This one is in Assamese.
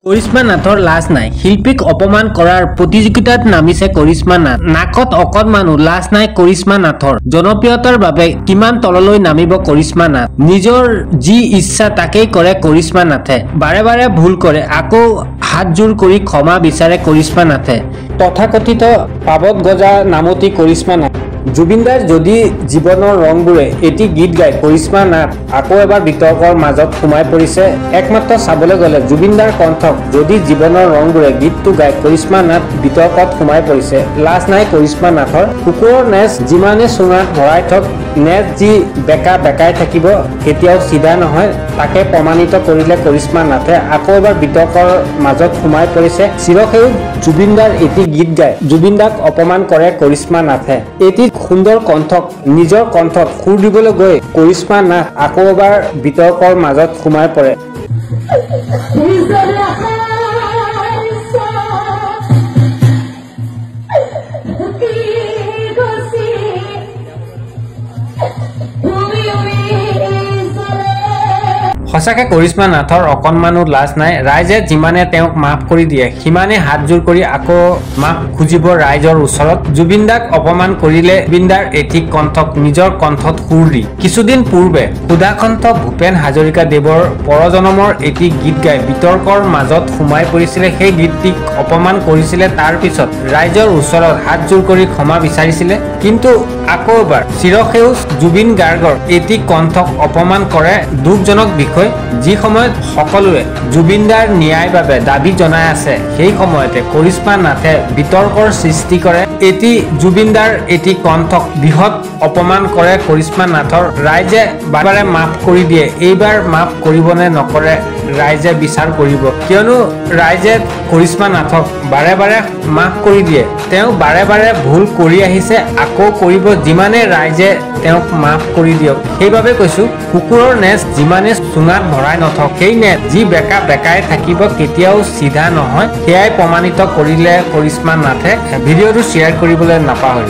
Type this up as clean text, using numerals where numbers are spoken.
কৰিশ্মা নাথৰ লাজ নাই শিল্পীক অপমান কৰাৰ প্ৰতিযোগিতাত নামিছে কৰিশ্মা নাথ নাকত অকণমানো লাজ নাই কৰিশ্মা নাথৰ জনপ্ৰিয়তাৰ বাবে কিমান তললৈ নামিব কৰিশ্মা নাথ নিজৰ যি ইচ্ছা তাকেই কৰে কৰিশ্মা নাথে বাৰে বাৰে ভুল কৰে আকৌ হাত জোৰ কৰি ক্ষমা বিচাৰে কৰিশ্মা নাথে তথাকথিত পাবত গজা নামতি কৰিশ্মা নাথ জুবিনদাৰ যদি জীৱনৰ ৰংবোৰে এটি গীত গায় কৰিশ্মা নাথ আকৌ এবাৰ বিতৰ্কৰ মাজত সোমাই পৰিছে একমাত্ৰ চাবলৈ গ'লে জুবিনদাৰ কণ্ঠক যদি জীৱনৰ ৰংবোৰে গীতটো গায় কৰিশ্মা নাথ বিতৰ্কত সোমাই পৰিছে লাজ নাই কৰিশ্মা নাথৰ কুকুৰৰ নেজ যিমানে চুঙাত ভৰাই থক নেজ যি বেকা বেকাই থাকিব কেতিয়াও চিধা নহয় তাকে প্ৰমাণিত কৰিলে কৰিশ্মা নাথে আকৌ এবাৰ বিতৰ্কৰ মাজত সোমাই পৰিছে চিৰসেউজ জুবিনদাৰ এটি গীত গায় জুবিনদাক অপমান কৰে কৰিশ্মা নাথে এটি সুন্দৰ কণ্ঠক নিজৰ কণ্ঠত সুৰ দিবলৈ গৈ কৰিশ্মা নাথ আকৌ এবাৰ বিতৰ্কৰ মাজত সোমাই পৰে সঁচাকে কৰিশ্মা নাথৰ অকণমানো লাজ নাই ৰাইজে যিমানে তেওঁক মাফ কৰি দিয়ে সিমানে হাত জোৰ কৰি আকৌ মাফ খুজিব ৰাইজৰ ওচৰত জুবিনদাক অপমান কৰিলে জুবিনদাৰ এটি কণ্ঠক নিজৰ কণ্ঠত সুৰ দি কিছুদিন পূৰ্বে সুধাকণ্ঠ ভূপেন হাজৰিকা দেৱৰ পৰজনমৰ এটি গীত গাই বিতৰ্কৰ মাজত সোমাই পৰিছিলে সেই গীতটিক অপমান কৰিছিলে তাৰ পিছত ৰাইজৰ ওচৰত হাত জোৰ কৰি ক্ষমা বিচাৰিছিলে কিন্তু আকৌ এবাৰ চিৰসেউজ জুবিন গাৰ্গৰ এটি কণ্ঠক অপমান কৰে দুখজনক বিষয় যি সময়ত সকলোৱে জুবিনদাৰ ন্যায়ৰ বাবে দাবী জনাই আছে সেই সময়তে কৰিশ্মা নাথে বিতৰ্কৰ সৃষ্টি কৰে এটি জুবিনদাৰ এটি কণ্ঠক বৃহৎ অপমান কৰে কৰিশ্মা নাথৰ ৰাইজে বাৰে মাফ কৰি দিয়ে এইবাৰ মাফ কৰিব নে নকৰে ৰাইজে বিচাৰ কৰিব কিয়নো ৰাইজে কৰিশ্মা নাথক বাৰে বাৰে মাফ কৰি দিয়ে তেওঁ বাৰে বাৰে ভুল কৰি আহিছে আকৌ কৰিব যিমানে ৰাইজে তেওঁক মাফ কৰি দিয়ক সেইবাবে কৈছো কুকুৰৰ নেজ যিমানে চুঙাত ভৰাই নথক সেই নেজ যি বেকা বেকাই থাকিব কেতিয়াও চিধা নহয় সেয়াই প্ৰমাণিত কৰিলে কৰিশ্মা নাথে ভিডিঅ'টো শ্বেয়াৰ কৰিবলৈ নাপাহৰিব